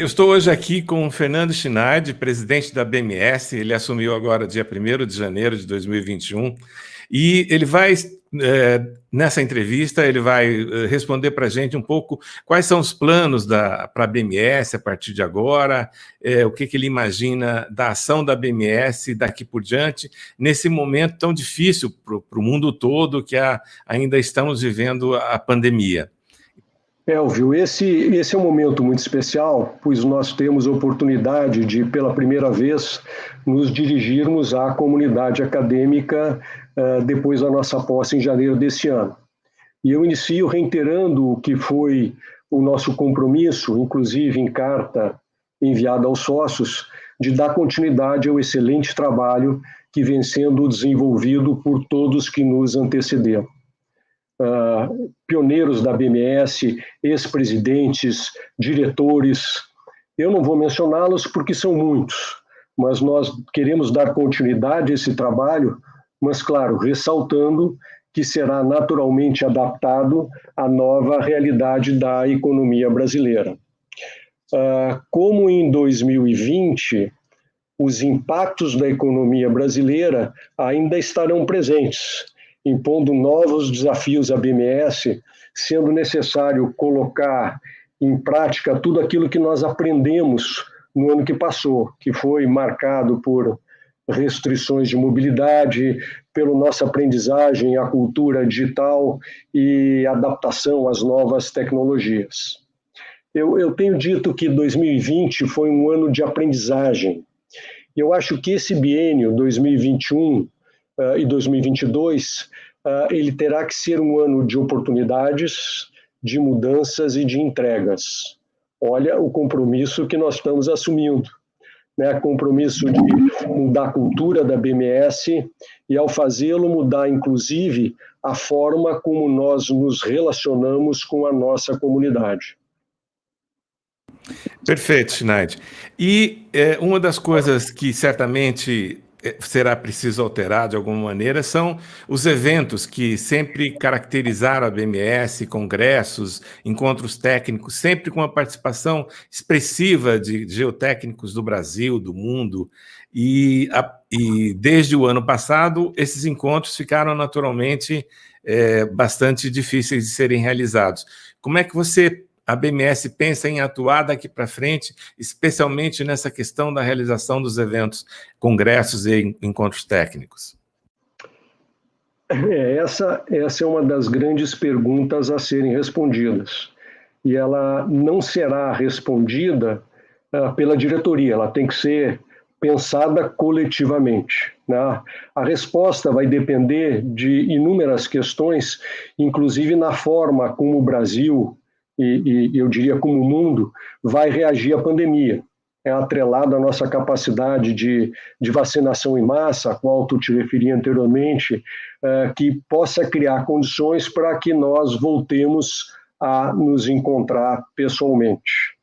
Eu estou hoje aqui com o Fernando Schneider, presidente da BMS. Ele assumiu agora dia 1º de janeiro de 2021 e ele vai, nessa entrevista, ele vai responder para a gente um pouco quais são os planos para a BMS a partir de agora, o que ele imagina da ação da BMS daqui por diante, nesse momento tão difícil para o mundo todo que ainda estamos vivendo a pandemia. Elvio, esse é um momento muito especial, pois nós temos a oportunidade de, pela primeira vez, nos dirigirmos à comunidade acadêmica depois da nossa posse em janeiro desse ano. E eu inicio reiterando o que foi o nosso compromisso, inclusive em carta enviada aos sócios, de dar continuidade ao excelente trabalho que vem sendo desenvolvido por todos que nos antecederam. Pioneiros da BMS, ex-presidentes, diretores. Eu não vou mencioná-los porque são muitos, mas nós queremos dar continuidade a esse trabalho, mas, claro, ressaltando que será naturalmente adaptado à nova realidade da economia brasileira. Como em 2020, os impactos da economia brasileira ainda estarão presentes, impondo novos desafios à BMS, sendo necessário colocar em prática tudo aquilo que nós aprendemos no ano que passou, que foi marcado por restrições de mobilidade, pela nossa aprendizagem à cultura digital e adaptação às novas tecnologias. Eu tenho dito que 2020 foi um ano de aprendizagem. Eu acho que esse biênio 2021 e 2022, ele terá que ser um ano de oportunidades, de mudanças e de entregas. Olha o compromisso que nós estamos assumindo, né? Compromisso de mudar a cultura da BMS e, ao fazê-lo, mudar, inclusive, a forma como nós nos relacionamos com a nossa comunidade. Perfeito, Schneider. E uma das coisas que certamente será preciso alterar de alguma maneira são os eventos que sempre caracterizaram a BMS, congressos, encontros técnicos, sempre com a participação expressiva de geotécnicos do Brasil, do mundo, e desde o ano passado esses encontros ficaram naturalmente bastante difíceis de serem realizados. Como é que a BMS pensa em atuar daqui para frente, especialmente nessa questão da realização dos eventos, congressos e encontros técnicos? Essa é uma das grandes perguntas a serem respondidas. E ela não será respondida pela diretoria, ela tem que ser pensada coletivamente, né? A resposta vai depender de inúmeras questões, inclusive na forma como o Brasil e eu diria como o mundo vai reagir à pandemia. É atrelado à nossa capacidade de vacinação em massa, a qual tu te referi anteriormente, que possa criar condições para que nós voltemos a nos encontrar pessoalmente.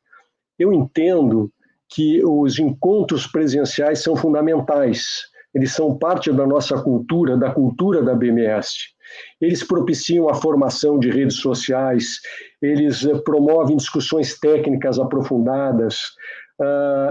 Eu entendo que os encontros presenciais são fundamentais, eles são parte da nossa cultura, da cultura da BMS. Eles propiciam a formação de redes sociais, eles promovem discussões técnicas aprofundadas,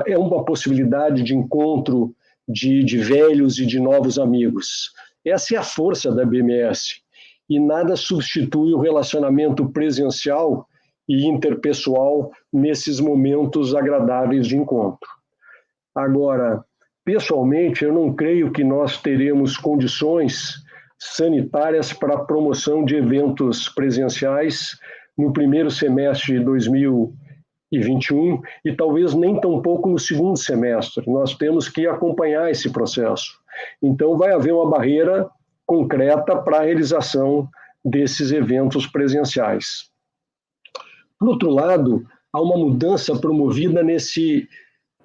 é uma possibilidade de encontro de velhos e de novos amigos. Essa é a força da BMS, e nada substitui o relacionamento presencial e interpessoal nesses momentos agradáveis de encontro. Agora, pessoalmente, eu não creio que nós teremos condições sanitárias para a promoção de eventos presenciais no primeiro semestre de 2021 e talvez nem tão pouco no segundo semestre. Nós temos que acompanhar esse processo. Então, vai haver uma barreira concreta para a realização desses eventos presenciais. Por outro lado, há uma mudança promovida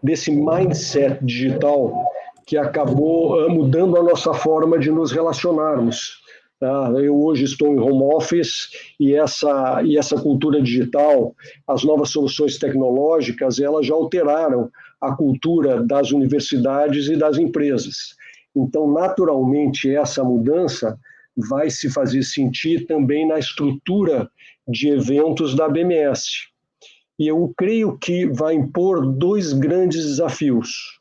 desse mindset digital que acabou mudando a nossa forma de nos relacionarmos. Eu hoje estou em home office e essa cultura digital, as novas soluções tecnológicas, elas já alteraram a cultura das universidades e das empresas. Então, naturalmente, essa mudança vai se fazer sentir também na estrutura de eventos da BMS. e eu creio que vai impor dois grandes desafios.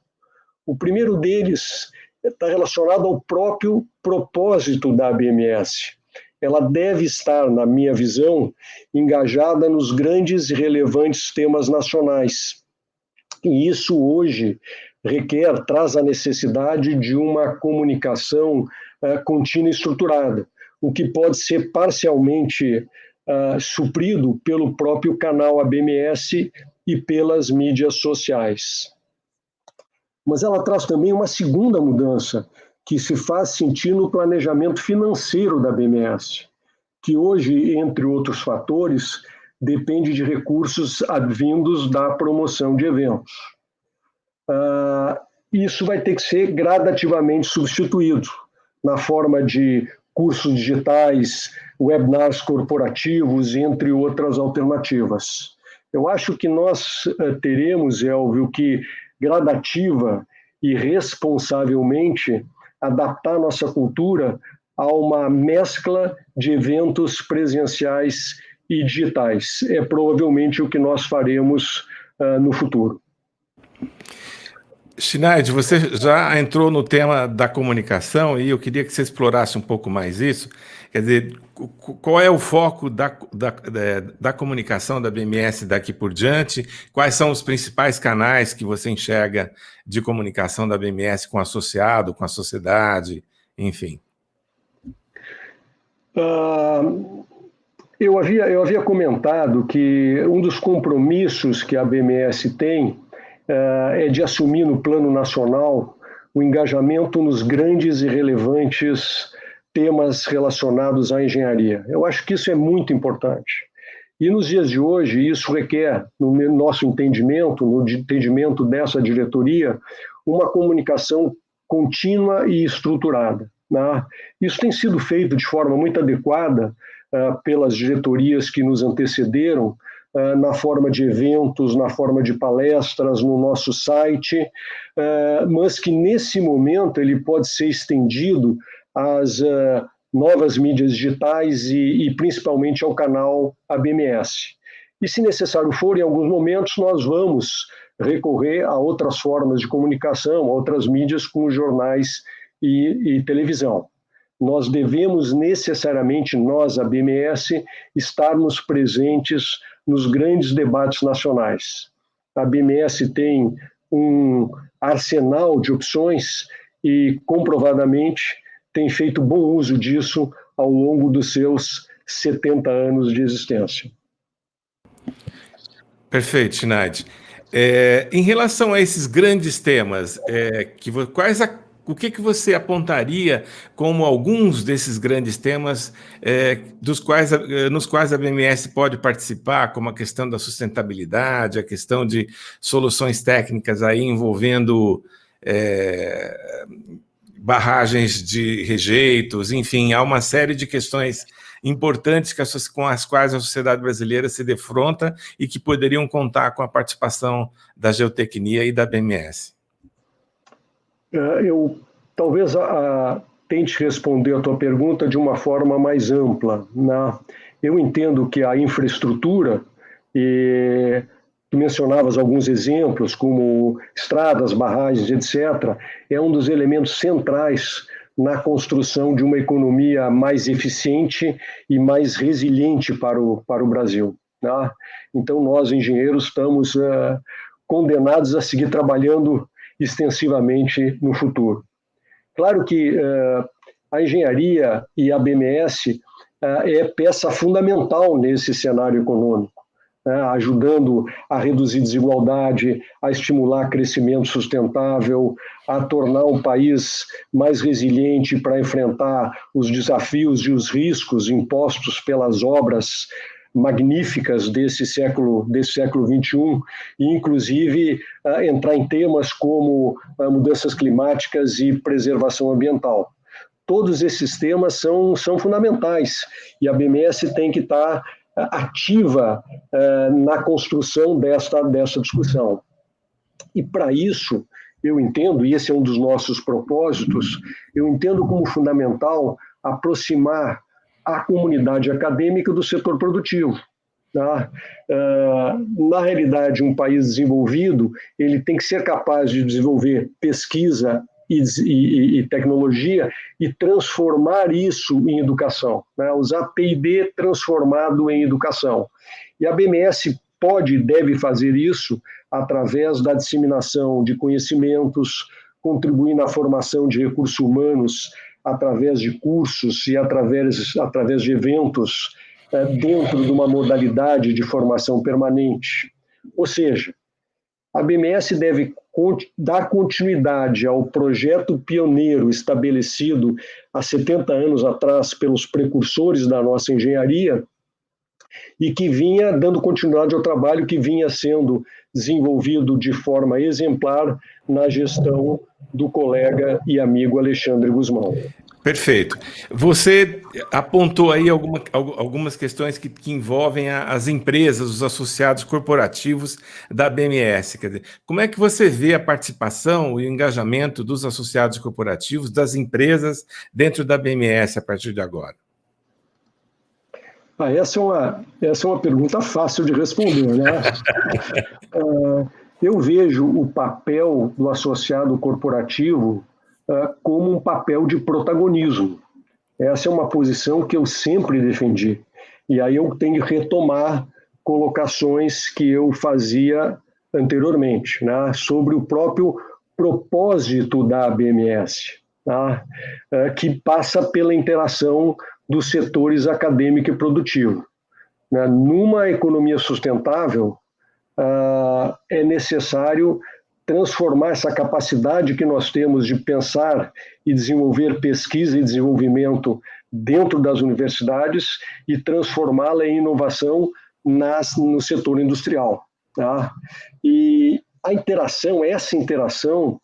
O primeiro deles está relacionado ao próprio propósito da ABMS. Ela deve estar, na minha visão, engajada nos grandes e relevantes temas nacionais. E isso hoje traz a necessidade de uma comunicação contínua e estruturada, o que pode ser parcialmente suprido pelo próprio canal ABMS e pelas mídias sociais. Mas ela traz também uma segunda mudança, que se faz sentir no planejamento financeiro da ABMS, que hoje, entre outros fatores, depende de recursos advindos da promoção de eventos. Isso vai ter que ser gradativamente substituído na forma de cursos digitais, webinars corporativos, entre outras alternativas. Eu acho que nós teremos, Elvio, que gradativa e responsavelmente adaptar nossa cultura a uma mescla de eventos presenciais e digitais. É provavelmente o que nós faremos no futuro. Schneid, você já entrou no tema da comunicação e eu queria que você explorasse um pouco mais isso. Quer dizer, qual é o foco da comunicação da ABMS daqui por diante? Quais são os principais canais que você enxerga de comunicação da ABMS com o associado, com a sociedade, enfim? Eu havia comentado que um dos compromissos que a ABMS tem é de assumir no plano nacional o engajamento nos grandes e relevantes temas relacionados à engenharia. Eu acho que isso é muito importante. E nos dias de hoje, isso requer, no nosso entendimento, no entendimento dessa diretoria, uma comunicação contínua e estruturada. Né? Isso tem sido feito de forma muito adequada pelas diretorias que nos antecederam, na forma de eventos, na forma de palestras no nosso site, mas que nesse momento ele pode ser estendido às novas mídias digitais e principalmente ao canal ABMS. E se necessário for, em alguns momentos nós vamos recorrer a outras formas de comunicação, a outras mídias como jornais e televisão. Nós devemos necessariamente, nós, a ABMS, estarmos presentes nos grandes debates nacionais. A ABMS tem um arsenal de opções e, comprovadamente, tem feito bom uso disso ao longo dos seus 70 anos de existência. Perfeito, Schneid. Em relação a esses grandes temas, o que você apontaria como alguns desses grandes temas nos quais a ABMS pode participar, como a questão da sustentabilidade, a questão de soluções técnicas aí envolvendo barragens de rejeitos, enfim, há uma série de questões importantes com as quais a sociedade brasileira se defronta e que poderiam contar com a participação da geotecnia e da ABMS. Eu talvez tente responder a tua pergunta de uma forma mais ampla. Né? Eu entendo que a infraestrutura, e tu mencionavas alguns exemplos, como estradas, barragens, etc., é um dos elementos centrais na construção de uma economia mais eficiente e mais resiliente para o Brasil. Né? Então, nós, engenheiros, estamos condenados a seguir trabalhando extensivamente no futuro. Claro que a engenharia e a ABMS é peça fundamental nesse cenário econômico, ajudando a reduzir desigualdade, a estimular crescimento sustentável, a tornar um país mais resiliente para enfrentar os desafios e os riscos impostos pelas obras magníficas desse século XXI, e inclusive entrar em temas como mudanças climáticas e preservação ambiental. Todos esses temas são fundamentais e a ABMS tem que estar ativa na construção dessa discussão. E para isso, eu entendo, e esse é um dos nossos propósitos, eu entendo como fundamental aproximar a comunidade acadêmica do setor produtivo. Tá? Na realidade, um país desenvolvido ele tem que ser capaz de desenvolver pesquisa e tecnologia e transformar isso em educação, né? Usar P&D transformado em educação. E a BMS pode e deve fazer isso através da disseminação de conhecimentos, contribuir na formação de recursos humanos através de cursos e através de eventos dentro de uma modalidade de formação permanente. Ou seja, a BMS deve dar continuidade ao projeto pioneiro estabelecido há 70 anos atrás pelos precursores da nossa engenharia e que vinha dando continuidade ao trabalho que vinha sendo desenvolvido de forma exemplar na gestão do colega e amigo Alexandre Guzmão. Perfeito. Você apontou aí algumas questões que envolvem as empresas, os associados corporativos da BMS. Quer dizer, como é que você vê a participação e o engajamento dos associados corporativos, das empresas, dentro da BMS a partir de agora? Essa é uma pergunta fácil de responder, né? Eu vejo o papel do associado corporativo como um papel de protagonismo. Essa é uma posição que eu sempre defendi. E aí eu tenho que retomar colocações que eu fazia anteriormente, né, sobre o próprio propósito da BMS, tá, que passa pela interação dos setores acadêmico e produtivo. Né. Numa economia sustentável, é necessário transformar essa capacidade que nós temos de pensar e desenvolver pesquisa e desenvolvimento dentro das universidades e transformá-la em inovação no setor industrial. Tá? E essa interação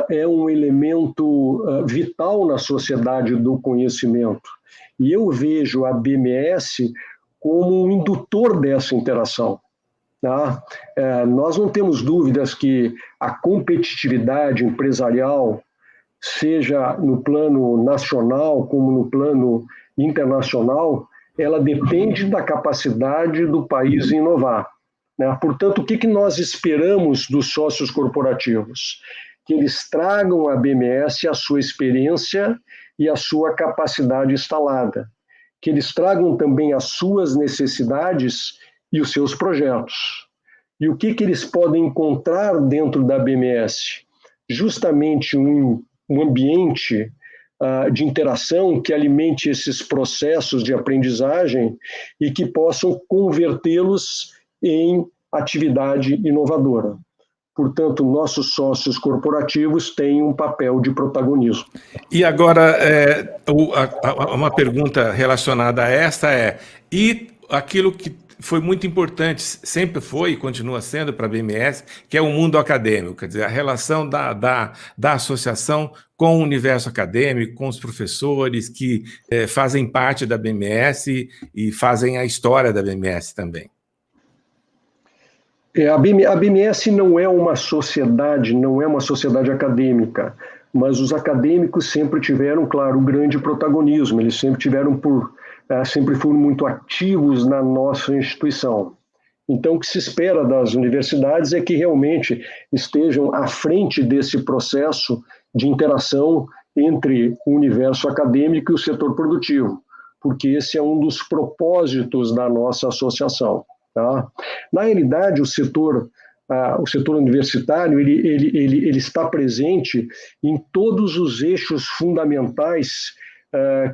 é um elemento vital na sociedade do conhecimento. E eu vejo a BMS como um indutor dessa interação. Tá? Nós não temos dúvidas que a competitividade empresarial, seja no plano nacional como no plano internacional, ela depende da capacidade do país em inovar. Né? Portanto, o que nós esperamos dos sócios corporativos? Que eles tragam à BMS a sua experiência e a sua capacidade instalada. Que eles tragam também as suas necessidades e os seus projetos. E o que eles podem encontrar dentro da BMS? Justamente um ambiente de interação que alimente esses processos de aprendizagem e que possam convertê-los em atividade inovadora. Portanto, nossos sócios corporativos têm um papel de protagonismo. E agora, uma pergunta relacionada a esta e aquilo que foi muito importante, sempre foi e continua sendo para a BMS, que é o mundo acadêmico, quer dizer, a relação da associação com o universo acadêmico, com os professores que fazem parte da BMS e fazem a história da BMS também. A BMS não é uma sociedade acadêmica, mas os acadêmicos sempre tiveram, claro, um grande protagonismo, eles sempre foram muito ativos na nossa instituição. Então, o que se espera das universidades é que realmente estejam à frente desse processo de interação entre o universo acadêmico e o setor produtivo, porque esse é um dos propósitos da nossa associação. Tá? Na realidade, o setor universitário ele está presente em todos os eixos fundamentais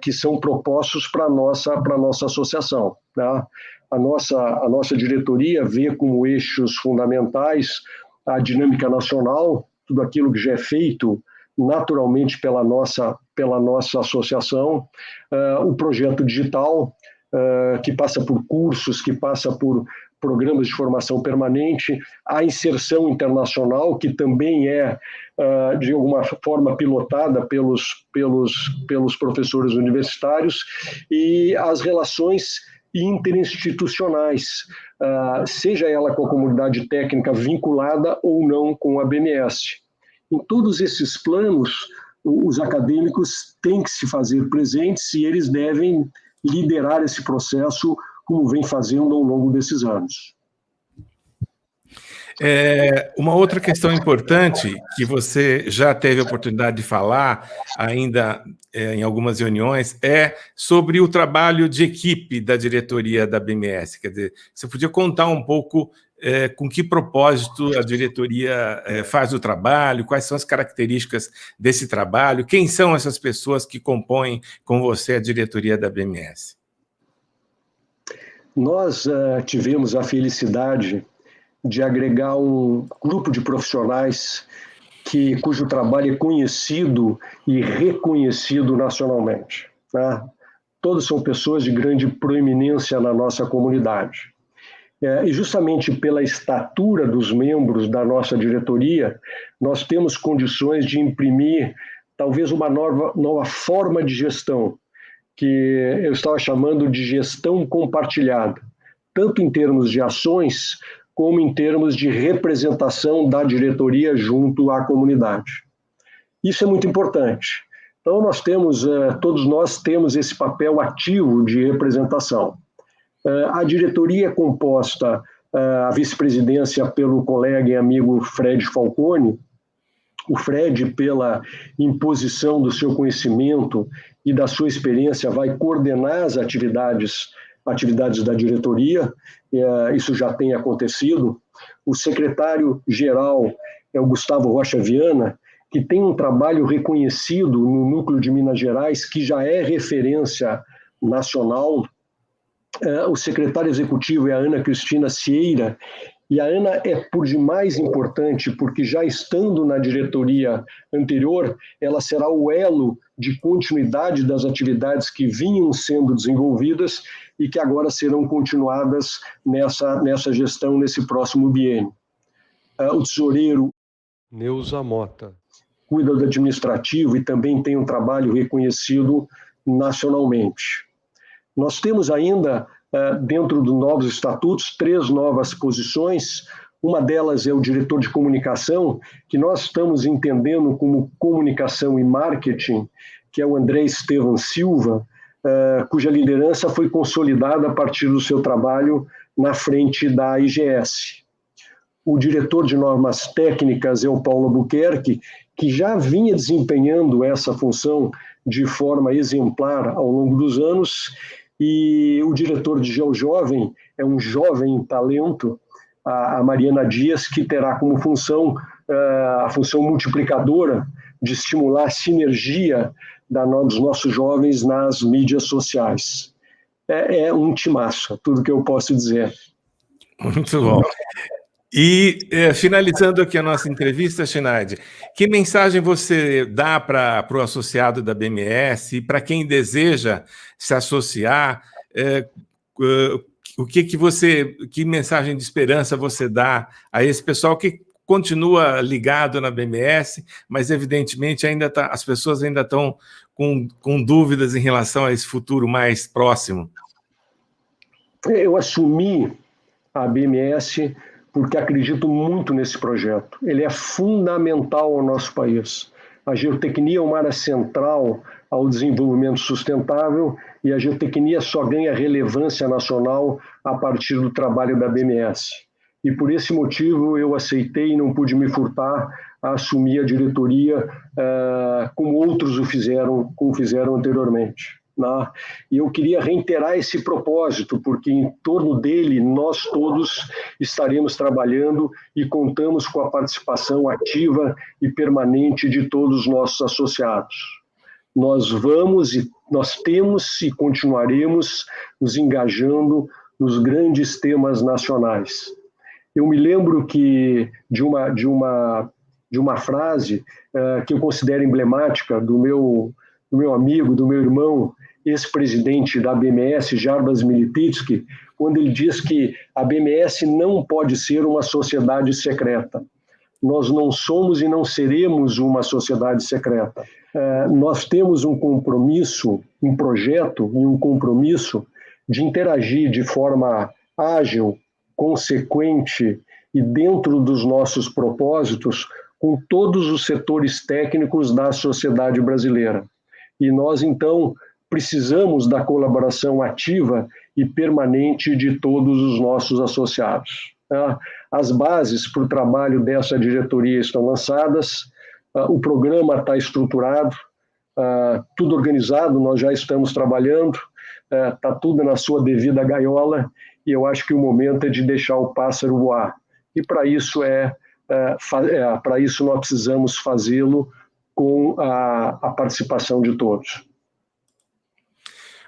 que são propostos para a nossa associação. Tá? A nossa diretoria vê como eixos fundamentais a dinâmica nacional, tudo aquilo que já é feito naturalmente pela nossa associação, o projeto digital, que passa por cursos, que passa por programas de formação permanente, a inserção internacional, que também é, de alguma forma, pilotada pelos professores universitários, e as relações interinstitucionais, seja ela com a comunidade técnica vinculada ou não com a BMS. Em todos esses planos, os acadêmicos têm que se fazer presentes e eles devem liderar esse processo como vem fazendo ao longo desses anos. Uma outra questão importante que você já teve a oportunidade de falar ainda em algumas reuniões é sobre o trabalho de equipe da diretoria da BMS. Quer dizer, você podia contar um pouco com que propósito a diretoria faz o trabalho, quais são as características desse trabalho, quem são essas pessoas que compõem com você a diretoria da BMS? Nós tivemos a felicidade de agregar um grupo de profissionais cujo trabalho é conhecido e reconhecido nacionalmente. Né? Todos são pessoas de grande proeminência na nossa comunidade. E justamente pela estatura dos membros da nossa diretoria, nós temos condições de imprimir talvez uma nova forma de gestão, que eu estava chamando de gestão compartilhada, tanto em termos de ações, como em termos de representação da diretoria junto à comunidade. Isso é muito importante. Então, todos nós temos esse papel ativo de representação. A diretoria é composta, a vice-presidência pelo colega e amigo Fred Falcone. O Fred, pela imposição do seu conhecimento e da sua experiência, vai coordenar as atividades da diretoria, isso já tem acontecido. O secretário-geral é o Gustavo Rocha Viana, que tem um trabalho reconhecido no núcleo de Minas Gerais, que já é referência nacional. O secretário executivo é a Ana Cristina Cieira, e a Ana é por demais importante, porque já estando na diretoria anterior, ela será o elo de continuidade das atividades que vinham sendo desenvolvidas e que agora serão continuadas nessa gestão, nesse próximo biênio. O tesoureiro Neuza Mota cuida do administrativo e também tem um trabalho reconhecido nacionalmente. Nós temos ainda, dentro dos novos estatutos, 3 novas posições. Uma delas é o diretor de comunicação, que nós estamos entendendo como comunicação e marketing, que é o André Estevam Silva, cuja liderança foi consolidada a partir do seu trabalho na frente da IGS. O diretor de normas técnicas é o Paulo Albuquerque, que já vinha desempenhando essa função de forma exemplar ao longo dos anos, e o diretor de GeoJovem é um jovem talento, a Mariana Dias, que terá como função a função multiplicadora de estimular a sinergia dos nossos jovens nas mídias sociais. É um timaço, tudo que eu posso dizer. Muito bom. E, finalizando aqui a nossa entrevista, Schneid, que mensagem você dá para o associado da BMS e para quem deseja se associar? Que mensagem de esperança você dá a esse pessoal que continua ligado na BMS, mas evidentemente as pessoas ainda estão com dúvidas em relação a esse futuro mais próximo? Eu assumi a BMS porque acredito muito nesse projeto. Ele é fundamental ao nosso país. A geotecnia é uma área central ao desenvolvimento sustentável e a geotecnia só ganha relevância nacional a partir do trabalho da BMS. E por esse motivo eu aceitei e não pude me furtar a assumir a diretoria como outros como fizeram anteriormente. E eu queria reiterar esse propósito, porque em torno dele nós todos estaremos trabalhando e contamos com a participação ativa e permanente de todos os nossos associados. Nós temos e continuaremos nos engajando nos grandes temas nacionais. Eu me lembro de uma frase que eu considero emblemática do meu amigo, do meu irmão, ex-presidente da BMS, Jarbas Milipitsky, quando ele diz que a BMS não pode ser uma sociedade secreta. Nós não somos e não seremos uma sociedade secreta. Nós temos um compromisso, um projeto e um compromisso de interagir de forma ágil, consequente e dentro dos nossos propósitos com todos os setores técnicos da sociedade brasileira. E nós, então, precisamos da colaboração ativa e permanente de todos os nossos associados. As bases para o trabalho dessa diretoria estão lançadas, o programa está estruturado, tudo organizado, nós já estamos trabalhando, está tudo na sua devida gaiola, e eu acho que o momento é de deixar o pássaro voar. E para isso nós precisamos fazê-lo com a participação de todos.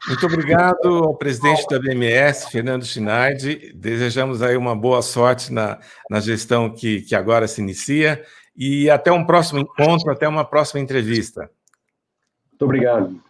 Muito obrigado ao presidente da BMS, Fernando Schneid. Desejamos aí uma boa sorte na gestão que agora se inicia, e até um próximo encontro, até uma próxima entrevista. Muito obrigado.